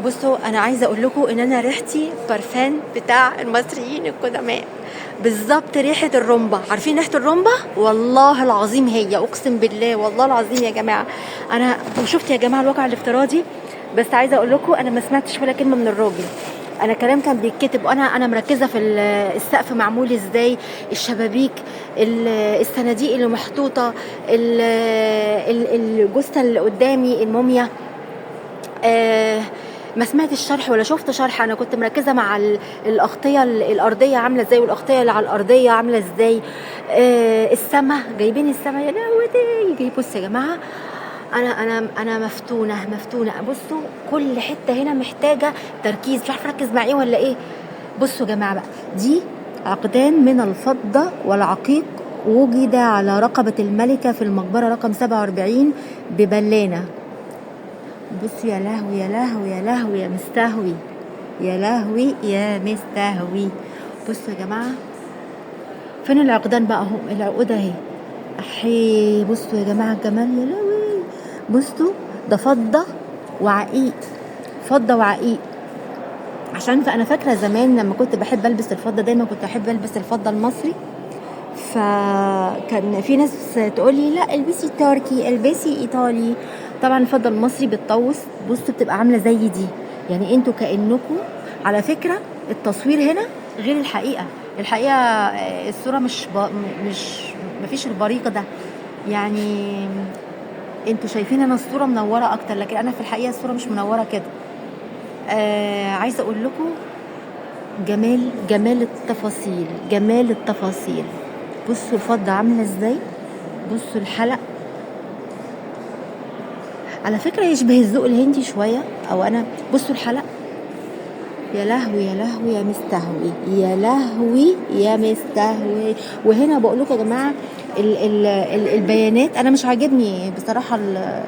بصوا انا عايزه اقول لكم ان انا ريحتي برفان بتاع المصريين القدماء، بالظبط ريحه الرمبه. عارفين ريحه الرمبه؟ والله العظيم هي، اقسم بالله والله العظيم يا جماعه. انا وشفت يا جماعه الواقع الافتراضي، بس عايزه اقول لكم انا ما سمعتش ولا كلمه من الراجل. انا كلام كان بيتكتب، وانا مركزه في السقف معمول ازاي، الشبابيك، الصناديق اللي محطوطه، الجثه اللي قدامي الموميا. آه ما سمعتش شرح ولا شفت شرح. انا كنت مركزه مع الاغطيه الارضيه عامله ازاي، والاغطيه اللي على الارضيه عامله ازاي. السما، جايبين السما يا لهوي جاي. بص يا جماعه، انا مفتونه. بصوا كل حته هنا محتاجه تركيز، مش عارفه اركز مع ايه ولا ايه. بصوا يا جماعه بقى، دي عقدان من الفضه والعقيق، وجد على رقبه الملكه في المقبره رقم 47 ببلانه. بص يا لهوي يا لهوي يا لهوي يا مستهوي، يا لهوي يا مستهوي. بصوا يا جماعه، فين العقدان بقى؟ اهو العقود اهي. احي بصوا يا جماعه الجمال، يا لهوي. بصوا ده فضه وعقيق، فضه وعقيق. عشان انا فاكره زمان لما كنت بحب البس الفضه، دايما كنت احب البس الفضه المصري، فكان في ناس تقول لي لا البسي تركي، البسي ايطالي. طبعا الفضه المصري بتطوس، بصوا بتبقى عامله زي دي. يعني انتوا كانكم، على فكره التصوير هنا غير الحقيقه. الحقيقه الصوره مش مفيش البريق ده. يعني انتوا شايفين انا الصوره منوره اكتر، لكن انا في الحقيقه الصوره مش منوره كده. عايزه اقول لكم جمال التفاصيل، جمال التفاصيل. بصوا الفضة عاملة ازاي، بصوا الحلق. على فكرة يشبه الذوق الهندي شوية، او انا بصوا الحلق. يا لهوي يا لهوي يا مستهوي، يا لهوي يا مستهوي. وهنا بقول لكم يا جماعة البيانات، انا مش عاجبني بصراحة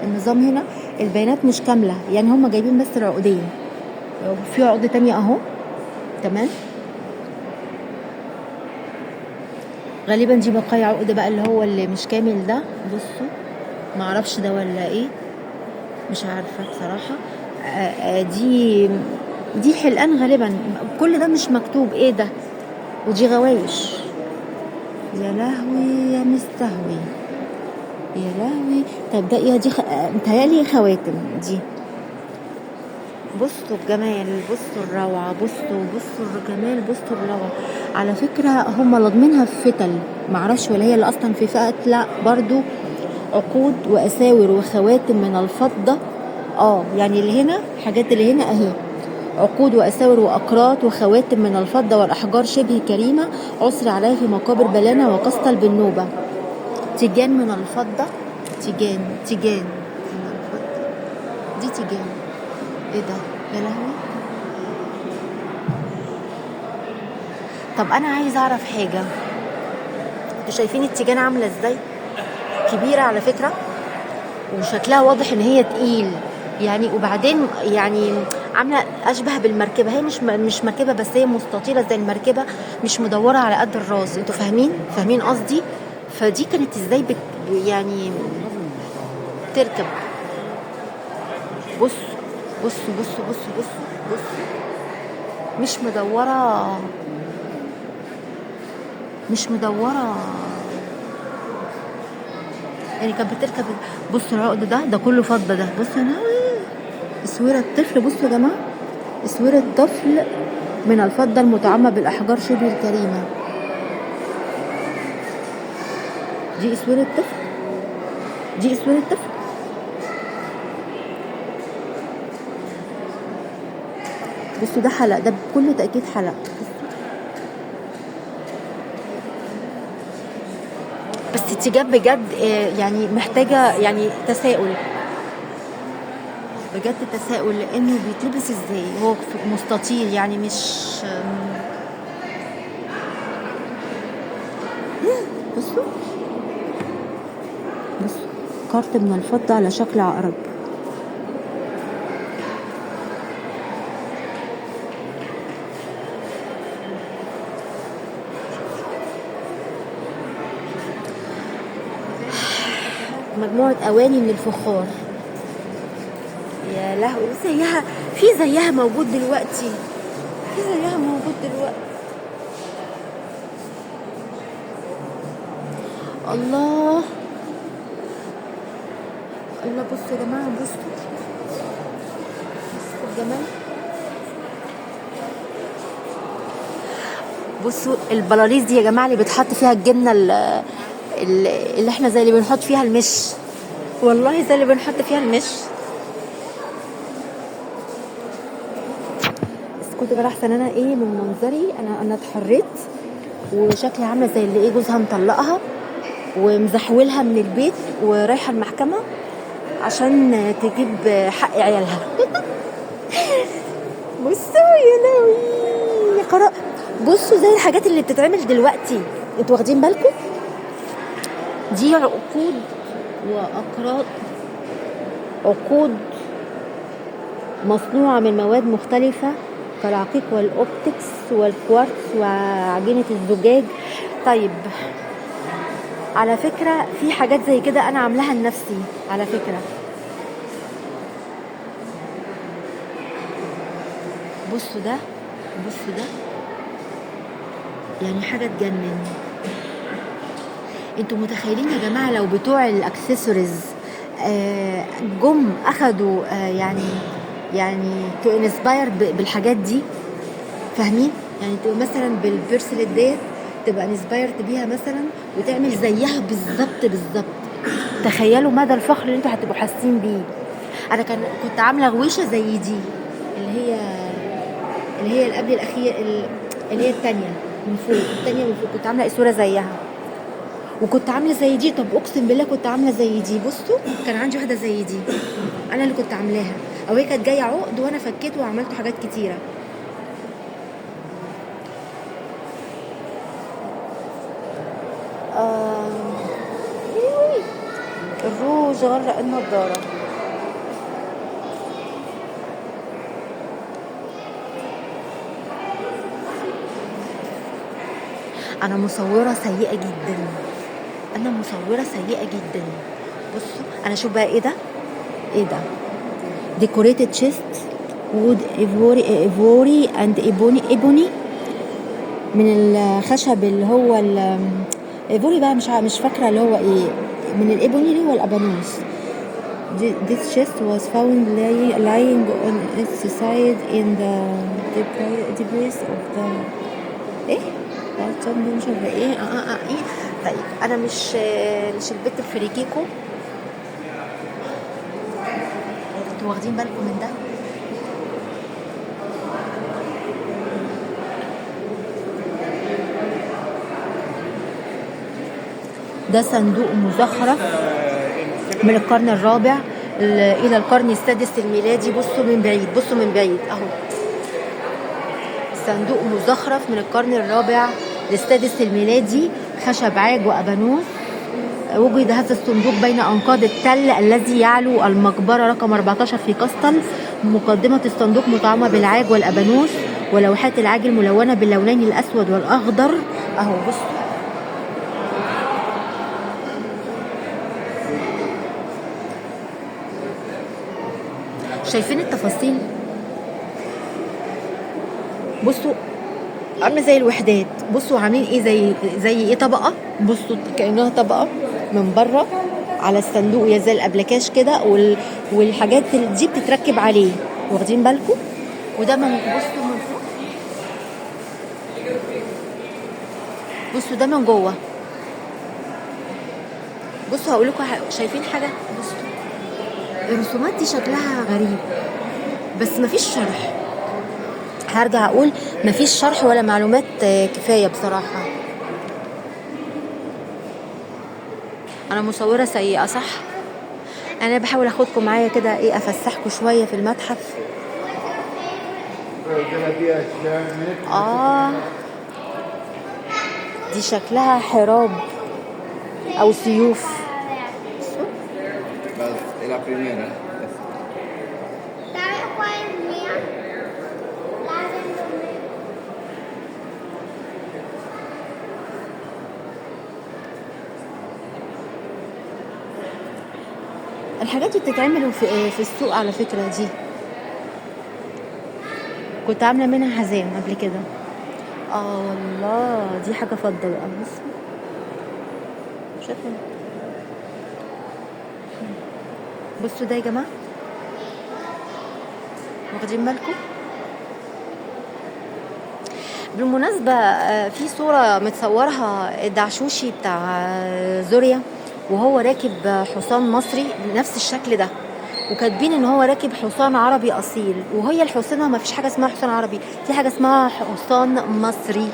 النظام هنا. البيانات مش كاملة، يعني هم جايبين بس العقدين، في عقد تانية اهو. تمام، غالبا دي بقايا عقد بقى، اللي هو اللي مش كامل ده. بصوا معرفش ده ولا ايه، مش عارفه بصراحه. دي حلقان غالبا، كل ده مش مكتوب ايه ده. ودي غوايش. يا لهوي يا مستهوي، يا لهوي. طب ده ايه دي؟ متهيألي خواتم دي. بصوا الجمال، بصوا الروعة، بصوا الجمال، بصوا الروعة. على فكرة هم لاضمينها في فتل، معرفش ولا هي اللي اصلا في فئة. لا برضو عقود واساور وخواتم من الفضة. يعني اللي هنا، حاجات اللي هنا اهي، عقود واساور واقراط وخواتم من الفضة والاحجار شبه كريمة، عثر عليها في مقابر بلانة وقسطل بالنوبة. تيجان من الفضة، تيجان من الفضة، دي تيجان. ايه ده يا لهوي. طب انا عايز اعرف حاجة، انتوا شايفين التيجان عاملة ازاي؟ كبيرة على فكرة، وشكلها واضح ان هي تقيل يعني. وبعدين يعني عامله اشبه بالمركبه، هي مش مركبه، بس هي مستطيله زي المركبه، مش مدوره على قد الراس. انتوا فاهمين قصدي؟ فدي كانت ازاي يعني تركب. بصوا بصوا بصوا بصوا بصوا بصوا، مش مدوره، مش مدوره يعني، كانت بتركب. بصوا العقد ده كله فضه ده. بصوا انا اسوره الطفل، بصوا يا جماعه، اسوره الطفل من الفضه المتعمى بالاحجار شبه الكريمه. دي اسوره طفل، دي اسوره طفل. بصوا ده حلق، ده بكل تاكيد حلق. بس التجاب بجد يعني محتاجه يعني تساؤل، بجد تساؤل، لانه بيتلبس ازاي؟ هو مستطيل يعني، مش بصوا كارت من الفضة على شكل عقرب. مجموعة أواني من الفخار. يا لهوي، زيها في زيها موجود دلوقتي، في زيها موجود دلوقتي. الله الله، بصوا يا جماعه، بصوا الجمال. بصوا البلاليز دي يا جماعه اللي بيتحط فيها الجبنه اللي احنا زي اللي بنحط فيها المش، والله زي اللي بنحط فيها المش. بس كنت بقى احسن انا ايه من منظري، انا اتحريت وشكلي عامله زي اللي ايه جوزها مطلقها ومزحولها من البيت ورايحه المحكمه عشان تجيب حق عيالها. بصوا يا لهوي قرار. بصوا زي الحاجات اللي بتتعمل دلوقتي، انتوا واخدين بالكم؟ دي عقود واقراض، عقود مصنوعة من مواد مختلفة كالعقيق والأوبتكس والكوارتز وعجينة الزجاج. طيب على فكرة في حاجات زي كده أنا عاملاها لنفسي على فكرة. بصوا ده، بصوا ده، يعني حاجة تجنن. انتوا متخيلين يا جماعة لو بتوع الاكسسوارز جم اخدوا يعني تو انسباير بالحاجات دي، فاهمين؟ يعني تبقى مثلا بالبيرسلت ديت تبقى انسبايرد بيها مثلا وتعمل زيها بالظبط بالظبط. تخيلوا مدى الفخر اللي انتوا هتبقوا حاسين بيه. انا كنت عامله غويشه زي دي اللي هي اللي قبل الاخير، اللي هي الثانيه من فوق، الثانيه من فوق كنت عامله اسوره زيها، وكنت عامله زي دي. طب اقسم بالله كنت عامله زي دي. بصوا كان عندي واحده زي دي انا اللي كنت عاملاها، او هي كانت جايه عقد وانا فكيت وعملت حاجات كتيره. الروج غرق النضاره. انا مصوره سيئه جدا، انا مصوره سيئه جدا. بصوا انا شوف بقى ايه ده، ايه ده؟ ديكوريتد تشيست وود ايفوري اند ايبوني من الخشب اللي هو الايفوري بقى، مش فاكره اللي هو ايه، من الايبوني اللي هو الابانوس. This chest was found lying on its side in the debris of the ايه؟ مش عارفه ايه ايه. طيب انا مش البت الفريكيكو، انتوا واخدين بالكم من ده؟ ده صندوق مزخرف من القرن الرابع الى القرن السادس الميلادي. بصوا من بعيد، بصوا من بعيد اهو، صندوق مزخرف من القرن الرابع للسادس الميلادي، خشب عاج وابانوس. وجد هذا الصندوق بين انقاض التل الذي يعلو المقبره رقم 14 في قسطل. مقدمه الصندوق مطعمه بالعاج والابانوس ولوحات العاج الملونه باللونين الاسود والاخضر اهو. بصوا شايفين التفاصيل؟ بصوا عامله زي الوحدات. بصوا عاملين ايه، زي ايه، طبقه. بصوا كانها طبقه من بره على الصندوق، يا زي الابلكاش كده، والحاجات دي بتتركب عليه، واخدين بالكم؟ وده من، بصوا من فوق، بصوا ده من جوه. بصوا هقول لكم شايفين حاجه؟ بصوا الرسومات دي شكلها غريب بس مفيش شرح. هرجع اقول مفيش شرح ولا معلومات كفايه بصراحه. انا مصوره سيئه صح؟ انا بحاول اخدكم معايا كده ايه، افسحكم شويه في المتحف. دي شكلها حراب او سيوف. الحاجات دي بتتعمل في السوق على فكرة. دي كنت عامله منها حزام قبل كده. والله دي حاجه فضه بقى. شايفه؟ بصوا ده يا جماعه، واخدين بالكم؟ بالمناسبة في صورة متصورها الدعشوشي بتاع زوريا وهو راكب حصان مصري بنفس الشكل ده، وكاتبين ان هو راكب حصان عربي اصيل، وهي الحصانة ما فيش حاجة اسمها حصان عربي، في حاجة اسمها حصان مصري،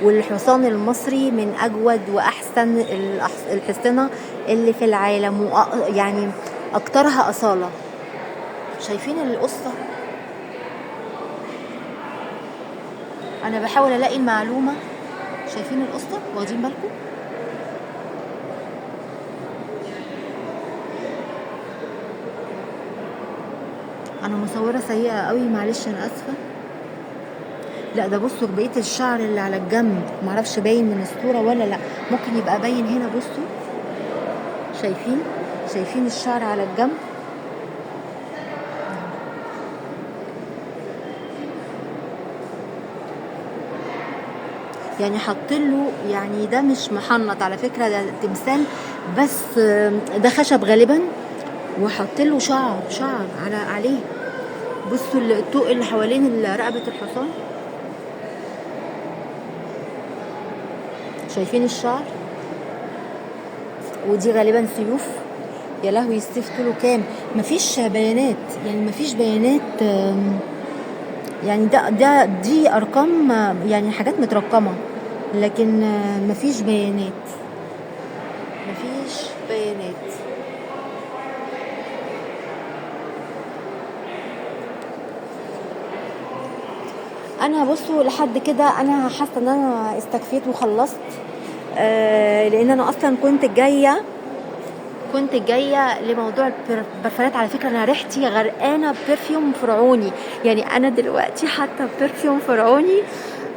والحصان المصري من اجود واحسن الحصنة اللي في العالم، يعني اكترها اصالة. شايفين القصة؟ انا بحاول الاقي المعلومة. شايفين القصة؟ واخدين بالكم؟ انا مصورة سيئة قوي، معلش انا اسفة. لا ده بصوا بقية الشعر اللي على الجنب، معرفش باين من الصورة ولا لا، ممكن يبقى باين هنا. بصوا شايفين الشعر على الجنب؟ يعني حاطله، يعني ده مش محنط على فكرة، ده تمثال بس ده خشب غالبا، وحاطله شعر عليه. بصوا الطوق اللي حوالين رقبة الحصان، شايفين الشعر؟ ودي غالبا سيوف. يا لهوي السيف طوله كام؟ مفيش بيانات، يعني مفيش بيانات، يعني دي ارقام، يعني حاجات مترقمة، لكن مفيش بيانات. انا بصوا لحد كده انا حاسه ان انا استكفيت وخلصت، لان انا اصلا كنت جايه لموضوع البرفانات. على فكره انا ريحتي غرقانه برفيوم فرعوني، يعني انا دلوقتي حاطه برفيوم فرعوني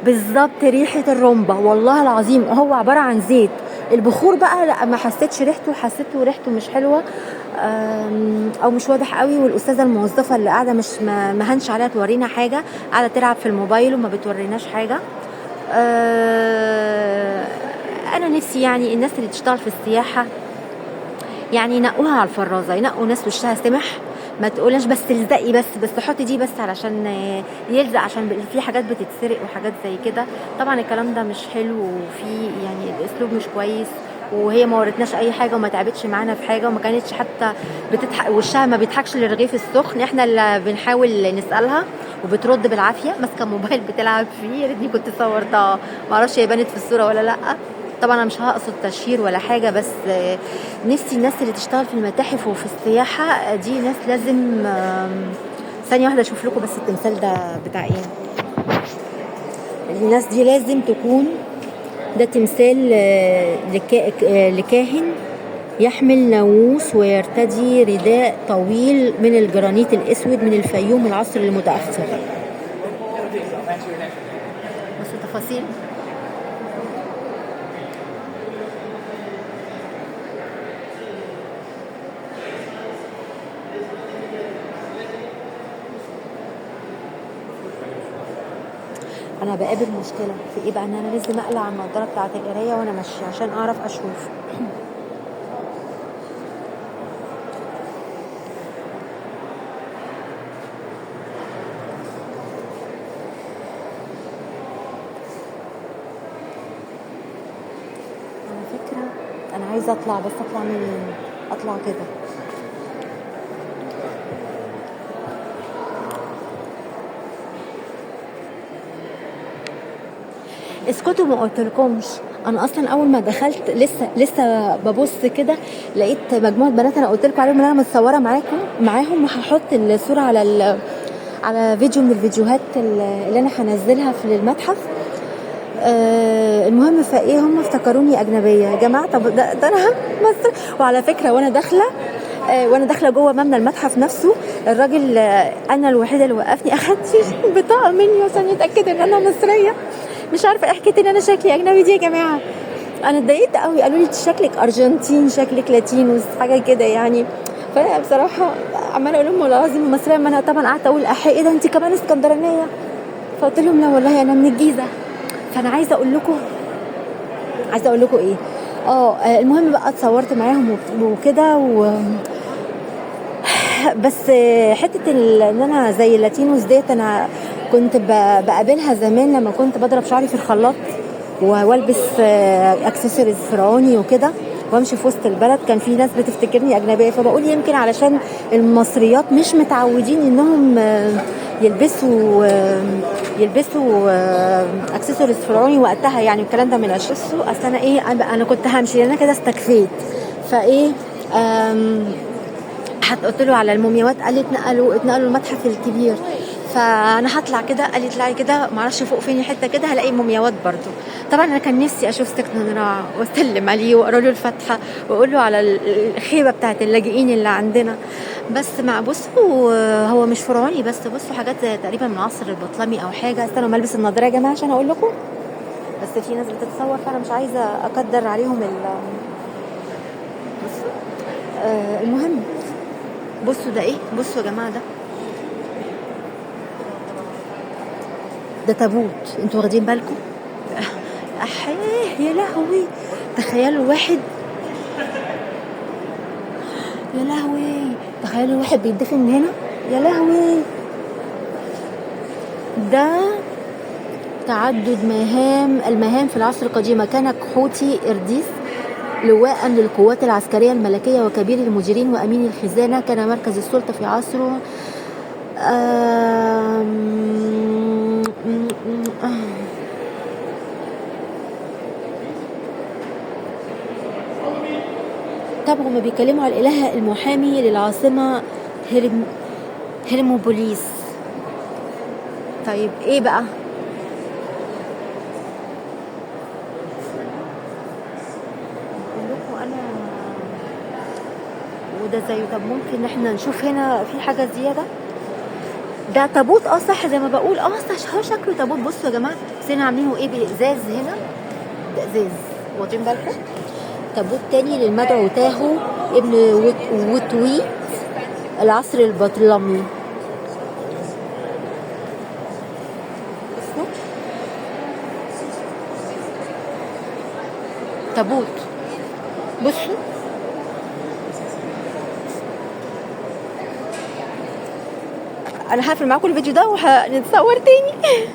بالظبط، ريحه الرمبه والله العظيم. هو عباره عن زيت، البخور بقى لا ما حسيتش ريحته، حسيته ريحته مش حلوه او مش واضح قوي. والاستاذه الموظفه اللي قاعده مش ما هنش عليها تورينا حاجه، قاعده تلعب في الموبايل وما بتوريناش حاجه. انا نفسي يعني الناس اللي تشتغل في السياحه يعني ينقوها على الفرازه، ينقوا ناس وشها سمح، ما تقولش بس تلزقي بس حطي دي بس علشان يلزق، عشان في حاجات بتتسرق وحاجات زي كده. طبعا الكلام ده مش حلو، وفي يعني الاسلوب مش كويس، وهي ما ورتناش اي حاجه وما تعبتش معانا في حاجه، وما كانتش حتى بتضحك، وشها ما بيضحكش للرغيف السخن، احنا اللي بنحاول نسالها وبترد بالعافيه ماسكه موبايل بتلعب فيه. يا ريتني كنت صورتها، ما اعرفش هي بانت في الصوره ولا لا. طبعا انا مش هقصد تشهير ولا حاجه، بس نفسي الناس اللي تشتغل في المتاحف وفي السياحه دي ناس لازم ثانيه واحده اشوف لكم بس التمثال ده بتاع ايه. الناس دي لازم تكون، ده تمثال لكاهن يحمل ناموس ويرتدي رداء طويل من الجرانيت الاسود من الفيوم العصر المتاخر. بس تفاصيل انا بقابل مشكله في ايه بقى، ان انا لازم اقلع النضاره بتاعه القرايه وانا ماشيه عشان اعرف اشوف. على فكره انا عايزه اطلع، بس اطلع كده. اسكتوا ما قلتلكمش، انا اصلا اول ما دخلت لسه ببص كده لقيت مجموعه بنات انا قلت لكم عليهم ان انا متصوره معاهم، وهحط الصوره على فيديو من الفيديوهات اللي انا هنزلها في المتحف. المهم فايه هم افتكروني اجنبيه يا جماعه. طب ده انا مصر. وعلى فكره وانا داخله جوه مبنى المتحف نفسه، الراجل انا الوحيده اللي وقفني اخد بطاقه مني عشان يتاكد ان انا مصريه. مش عارفه ايه حكايه ان انا شكلي اجنبي دي يا جماعه. انا اتضايقت قوي، قالوا لي شكلك ارجنتين، شكلك لاتينوس، حاجه كده يعني. فانا بصراحه عماله اقول لهم والله العظيم مصريه، ما انا طبعا قعدت اقول ايه ده انت كمان اسكندرانيه. فقلت لهم لا والله انا من الجيزه. فانا عايزه اقول لكم ايه، المهم بقى اتصورت معاهم وكده بس حته ان انا زي اللاتينوس ديت انا كنت بقابلها زمان لما كنت بضرب شعري في الخلاط والبس اكسسوارز فرعوني وكده وامشي في وسط البلد. كان في ناس بتفتكرني اجنبيه، فبقول يمكن علشان المصريات مش متعودين انهم يلبسوا اكسسوارز فرعوني وقتها يعني الكلام ده من بصوا اصل انا انا كنت همشي لان انا كده استكفيت. فايه قلت له على المومياوات، قال لي اتنقلوا المتحف الكبير. فانا هطلع كده، قال لي اطلعي كده معرفش فوق فين حته كده هلاقي مومياوات برضو. طبعا انا كان نفسي اشوف سكن نراع واستلم عليه واقرا له الفاتحه واقول له على الخيبه بتاعت اللاجئين اللي عندنا. بس مع بصوا هو مش فرعوني بس، بصوا حاجات تقريبا من عصر البطلمي او حاجه. استنوا ما البس النضاره يا جماعه عشان اقول لكم، بس في ناس بتتصور فانا مش عايزه اقدر عليهم بصوا المهم بصوا ده ايه، بصوا يا جماعه ده تابوت، انتوا واخدين بالكم؟ احيه يا لهوي، تخيلوا واحد، يا لهوي تخيلوا واحد بيدفن من هنا، يا لهوي. ده تعدد المهام في العصر القديم. كان كحوتي إرديس لواء للقوات العسكرية الملكية وكبير المجرين وأمين الخزانة. كان مركز السلطة في عصره طبعا هما بيتكلموا على الإله المحامي للعاصمة هرموبوليس. طيب ايه بقى؟ وده زيه. طب ممكن احنا نشوف هنا في حاجة زيادة. ده تابوت صح زي ما بقول صح، هو شكله تابوت. بصوا يا جماعة سينا عاملينه ايه بإزاز هنا، ده إزاز واخدين بالكم. تابوت تاني للمدعو تاهو ابن وتويت العصر البطلمي. تابوت بصوا انا هقفل معاكم الفيديو ده وهنتصور تاني.